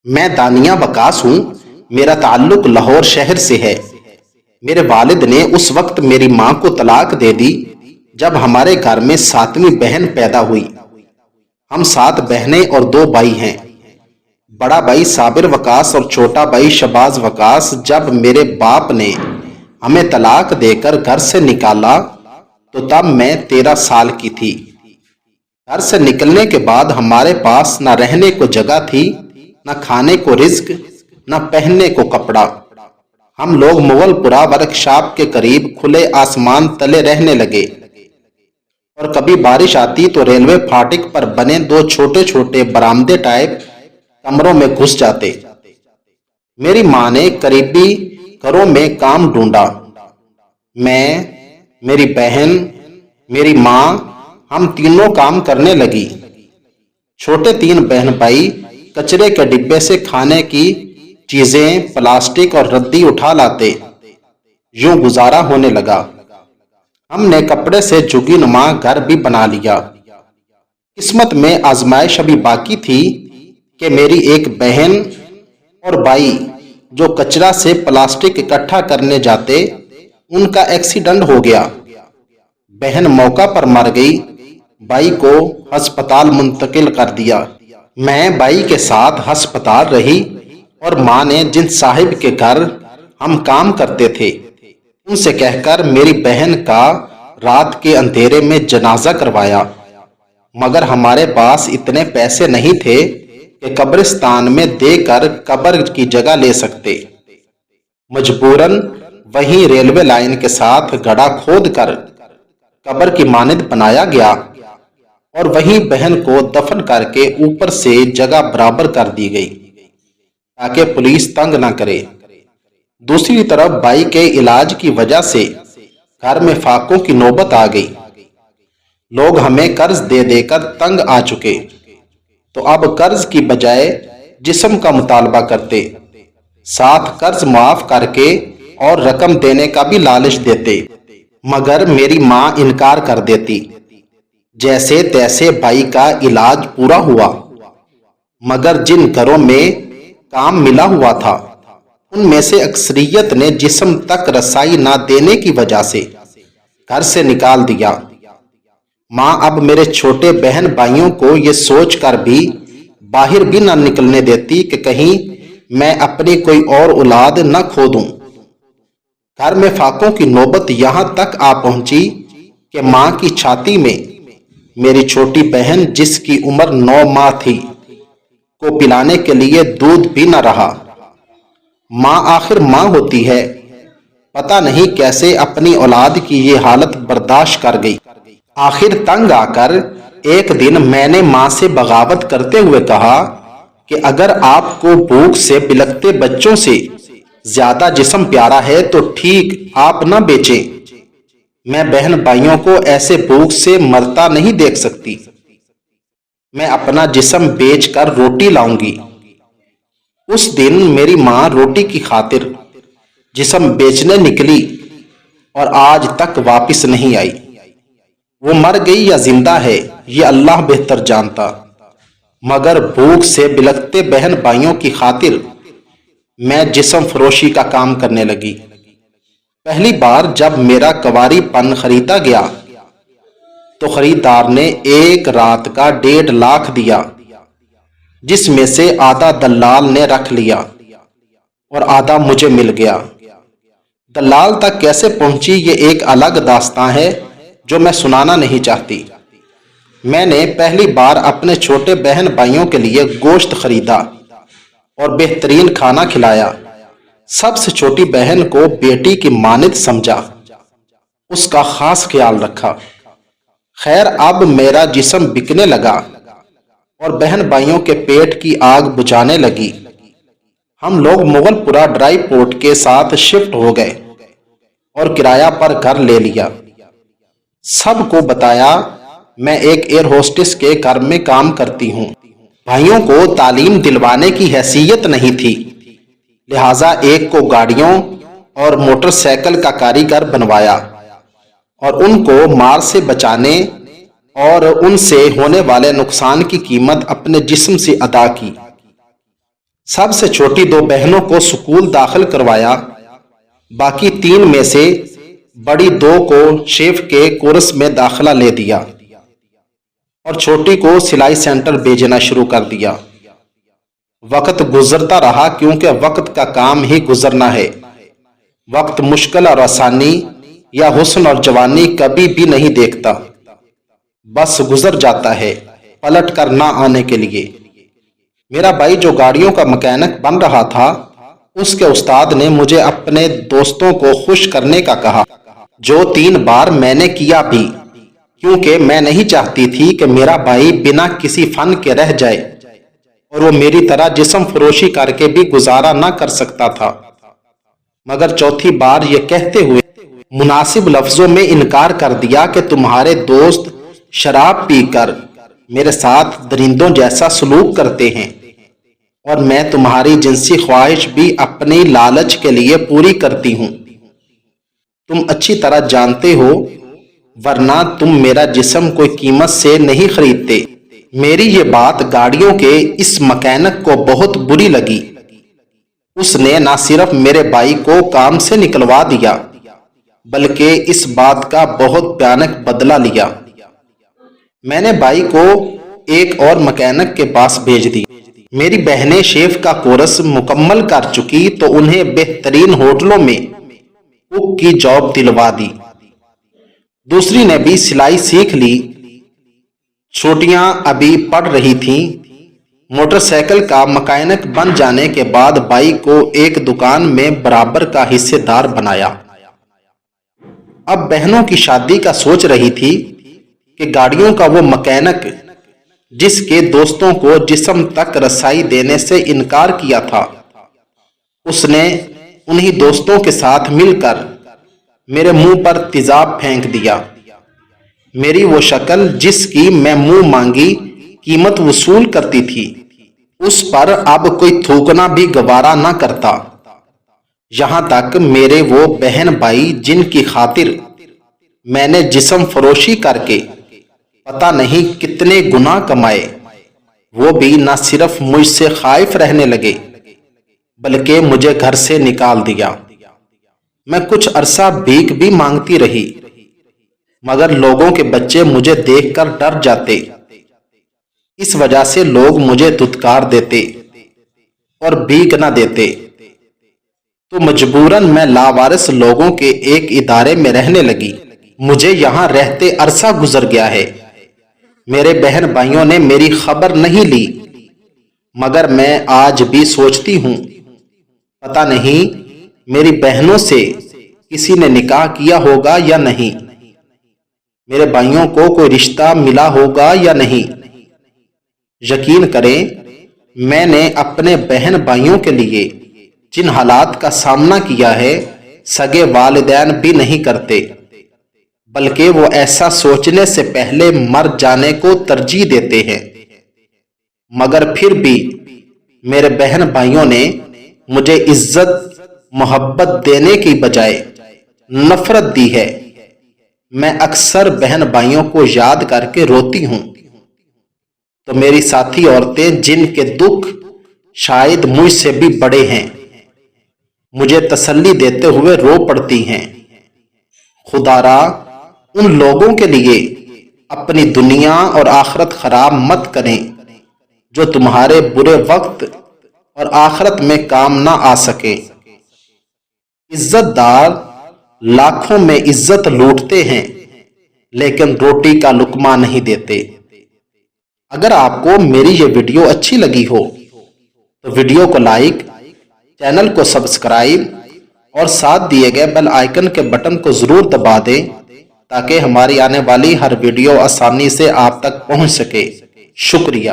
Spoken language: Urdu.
میں دانیہ وقاص ہوں۔ میرا تعلق لاہور شہر سے ہے۔ میرے والد نے اس وقت میری ماں کو طلاق دے دی جب ہمارے گھر میں 7ویں بہن پیدا ہوئی۔ ہم 7 بہنیں اور 2 بھائی ہیں۔ بڑا بھائی صابر وقاص اور چھوٹا بھائی شباز وقاص۔ جب میرے باپ نے ہمیں طلاق دے کر گھر سے نکالا تو تب میں 13 سال کی تھی۔ گھر سے نکلنے کے بعد ہمارے پاس نہ رہنے کو جگہ تھی، نہ کھانے کو رزق، نہ پہننے کو کپڑا۔ ہم لوگ مغل پورہ ورکشاپ کے قریب کھلے آسمان تلے رہنے لگے، اور کبھی بارش آتی تو ریلوے پھاٹک پر بنے 2 چھوٹے چھوٹے برآمدے ٹائپ کمروں میں گھس جاتے۔ میری ماں نے قریبی گھروں میں کام ڈھونڈا۔ میں، میری بہن، میری ماں، ہم تینوں کام کرنے لگی۔ چھوٹے 3 بہن بھائی کچرے کے ڈبے سے کھانے کی چیزیں، پلاسٹک اور ردی اٹھا لاتے۔ یوں گزارا ہونے لگا۔ ہم نے کپڑے سے جھگی نما گھر بھی بنا لیا۔ قسمت میں آزمائش ابھی باقی تھی کہ میری ایک بہن اور بھائی جو کچرا سے پلاسٹک اکٹھا کرنے جاتے، ان کا ایکسیڈنٹ ہو گیا۔ بہن موقع پر مر گئی، بھائی کو ہسپتال منتقل کر دیا۔ میں بھائی کے ساتھ ہسپتال رہی، اور ماں نے جن صاحب کے گھر ہم کام کرتے تھے ان سے کہہ کر میری بہن کا رات کے اندھیرے میں جنازہ کروایا، مگر ہمارے پاس اتنے پیسے نہیں تھے کہ قبرستان میں دے کر قبر کی جگہ لے سکتے۔ مجبوراً وہیں ریلوے لائن کے ساتھ گڑھا کھود کر قبر کی مانند بنایا گیا، اور وہیں بہن کو دفن کر کے اوپر سے جگہ برابر کر دی گئی تاکہ پولیس تنگ نہ کرے۔ دوسری طرف بھائی کے علاج کی وجہ سے گھر میں فاقوں کی نوبت آ گئی۔ لوگ ہمیں قرض دے دے کر تنگ آ چکے، تو اب قرض کی بجائے جسم کا مطالبہ کرتے، ساتھ قرض معاف کر کے اور رقم دینے کا بھی لالچ دیتے، مگر میری ماں انکار کر دیتی۔ جیسے تیسے بھائی کا علاج پورا ہوا، مگر جن گھروں میں کام ملا ہوا تھا ان میں سے اکثریت نے جسم تک رسائی نہ دینے کی وجہ سے گھر سے نکال دیا۔ ماں اب میرے چھوٹے بہن بھائیوں کو یہ سوچ کر بھی باہر بھی نہ نکلنے دیتی کہ کہیں میں اپنی کوئی اور اولاد نہ کھو دوں۔ گھر میں فاقوں کی نوبت یہاں تک آ پہنچی کہ ماں کی چھاتی میں میری چھوٹی بہن جس کی عمر 9 ماہ تھی کو پلانے کے لیے دودھ بھی نہ رہا۔ ماں آخر ماں ہوتی ہے، پتہ نہیں کیسے اپنی اولاد کی یہ حالت برداشت کر گئی۔ آخر تنگ آ کر ایک دن میں نے ماں سے بغاوت کرتے ہوئے کہا کہ اگر آپ کو بھوک سے بلکتے بچوں سے زیادہ جسم پیارا ہے تو ٹھیک، آپ نہ بیچیں۔ میں بہن بھائیوں کو ایسے بھوک سے مرتا نہیں دیکھ سکتی۔ میں اپنا جسم بیچ کر روٹی لاؤں گی۔ اس دن میری ماں روٹی کی خاطر جسم بیچنے نکلی اور آج تک واپس نہیں آئی۔ وہ مر گئی یا زندہ ہے یہ اللہ بہتر جانتا، مگر بھوک سے بلکتے بہن بھائیوں کی خاطر میں جسم فروشی کا کام کرنے لگی۔ پہلی بار جب میرا کنواری پن خریدا گیا تو خریدار نے ایک رات کا 1.5 لاکھ دیا، جس میں سے آدھا دلال نے رکھ لیا اور آدھا مجھے مل گیا۔ دلال تک کیسے پہنچی یہ ایک الگ داستان ہے جو میں سنانا نہیں چاہتی۔ میں نے پہلی بار اپنے چھوٹے بہن بھائیوں کے لیے گوشت خریدا اور بہترین کھانا کھلایا۔ سب سے چھوٹی بہن کو بیٹی کی مانند سمجھا، اس کا خاص خیال رکھا۔ خیر اب میرا جسم بکنے لگا اور بہن بھائیوں کے پیٹ کی آگ بجھانے لگی۔ ہم لوگ مغل پورہ ڈرائی پورٹ کے ساتھ شفٹ ہو گئے اور کرایہ پر گھر لے لیا۔ سب کو بتایا میں ایک ایئر ہوسٹس کے گھر میں کام کرتی ہوں۔ بھائیوں کو تعلیم دلوانے کی حیثیت نہیں تھی، لہٰذا ایک کو گاڑیوں اور موٹر سائیکل کا کاریگر بنوایا اور ان کو مار سے بچانے اور ان سے ہونے والے نقصان کی قیمت اپنے جسم سے ادا کی۔ سب سے چھوٹی 2 بہنوں کو اسکول داخل کروایا، باقی 3 میں سے بڑی 2 کو شیف کے کورس میں داخلہ لے دیا اور چھوٹی کو سلائی سینٹر بھیجنا شروع کر دیا۔ وقت گزرتا رہا کیونکہ وقت کا کام ہی گزرنا ہے۔ وقت مشکل اور آسانی یا حسن اور جوانی کبھی بھی نہیں دیکھتا، بس گزر جاتا ہے پلٹ کر نہ آنے کے لیے۔ میرا بھائی جو گاڑیوں کا مکینک بن رہا تھا، اس کے استاد نے مجھے اپنے دوستوں کو خوش کرنے کا کہا، جو 3 بار میں نے کیا بھی، کیونکہ میں نہیں چاہتی تھی کہ میرا بھائی بنا کسی فن کے رہ جائے اور وہ میری طرح جسم فروشی کر کے بھی گزارا نہ کر سکتا تھا۔ مگر چوتھی بار یہ کہتے ہوئے مناسب لفظوں میں انکار کر دیا کہ تمہارے دوست شراب پی کر میرے ساتھ درندوں جیسا سلوک کرتے ہیں اور میں تمہاری جنسی خواہش بھی اپنی لالچ کے لیے پوری کرتی ہوں۔ تم اچھی طرح جانتے ہو، ورنہ تم میرا جسم کوئی قیمت سے نہیں خریدتے۔ میری یہ بات گاڑیوں کے اس مکینک کو بہت بری لگی۔ اس نے نہ صرف میرے بھائی کو کام سے نکلوا دیا، بلکہ اس بات کا بہت بھیانک بدلہ لیا۔ میں نے بھائی کو ایک اور مکینک کے پاس بھیج دیا۔ میری بہنیں شیف کا کورس مکمل کر چکی تو انہیں بہترین ہوٹلوں میں کوک کی جاب دلوا دی۔ دوسری نے بھی سلائی سیکھ لی۔ چھوٹیاں ابھی پڑھ رہی تھیں۔ موٹر سائیکل کا مکینک بن جانے کے بعد بھائی کو ایک دکان میں برابر کا حصے دار بنایا۔ اب بہنوں کی شادی کا سوچ رہی تھی کہ گاڑیوں کا وہ مکینک جس کے دوستوں کو جسم تک رسائی دینے سے انکار کیا تھا، اس نے انہی دوستوں کے ساتھ مل کر میرے منہ پر تیزاب پھینک دیا۔ میری وہ شکل جس کی میں منہ مانگی قیمت وصول کرتی تھی، اس پر اب کوئی تھوکنا بھی گوارا نہ کرتا۔ یہاں تک میرے وہ بہن بھائی جن کی خاطر میں نے جسم فروشی کر کے پتہ نہیں کتنے گنا کمائے، وہ بھی نہ صرف مجھ سے خائف رہنے لگے بلکہ مجھے گھر سے نکال دیا۔ میں کچھ عرصہ بھیک بھی مانگتی رہی، مگر لوگوں کے بچے مجھے دیکھ کر ڈر جاتے۔ اس وجہ سے لوگ مجھے دھتکار دیتے اور بھیک نہ دیتے، تو مجبوراً میں لاوارث لوگوں کے ایک ادارے میں رہنے لگی۔ مجھے یہاں رہتے عرصہ گزر گیا ہے۔ میرے بہن بھائیوں نے میری خبر نہیں لی، مگر میں آج بھی سوچتی ہوں، پتہ نہیں میری بہنوں سے کسی نے نکاح کیا ہوگا یا نہیں، میرے بھائیوں کو کوئی رشتہ ملا ہوگا یا نہیں۔ یقین کریں، میں نے اپنے بہن بھائیوں کے لیے جن حالات کا سامنا کیا ہے، سگے والدین بھی نہیں کرتے، بلکہ وہ ایسا سوچنے سے پہلے مر جانے کو ترجیح دیتے ہیں۔ مگر پھر بھی میرے بہن بھائیوں نے مجھے عزت محبت دینے کی بجائے نفرت دی ہے۔ میں اکثر بہن بھائیوں کو یاد کر کے روتی ہوں، تو میری ساتھی عورتیں جن کے دکھ شاید مجھ سے بھی بڑے ہیں، مجھے تسلی دیتے ہوئے رو پڑتی ہیں۔ خدا را ان لوگوں کے لیے اپنی دنیا اور آخرت خراب مت کریں جو تمہارے برے وقت اور آخرت میں کام نہ آ سکے۔ عزت دار لاکھوں میں عزت لوٹتے ہیں، لیکن روٹی کا لقمہ نہیں دیتے۔ اگر آپ کو میری یہ ویڈیو اچھی لگی ہو تو ویڈیو کو لائک، چینل کو سبسکرائب اور ساتھ دیے گئے بیل آئیکن کے بٹن کو ضرور دبا دیں تاکہ ہماری آنے والی ہر ویڈیو آسانی سے آپ تک پہنچ سکے۔ شکریہ۔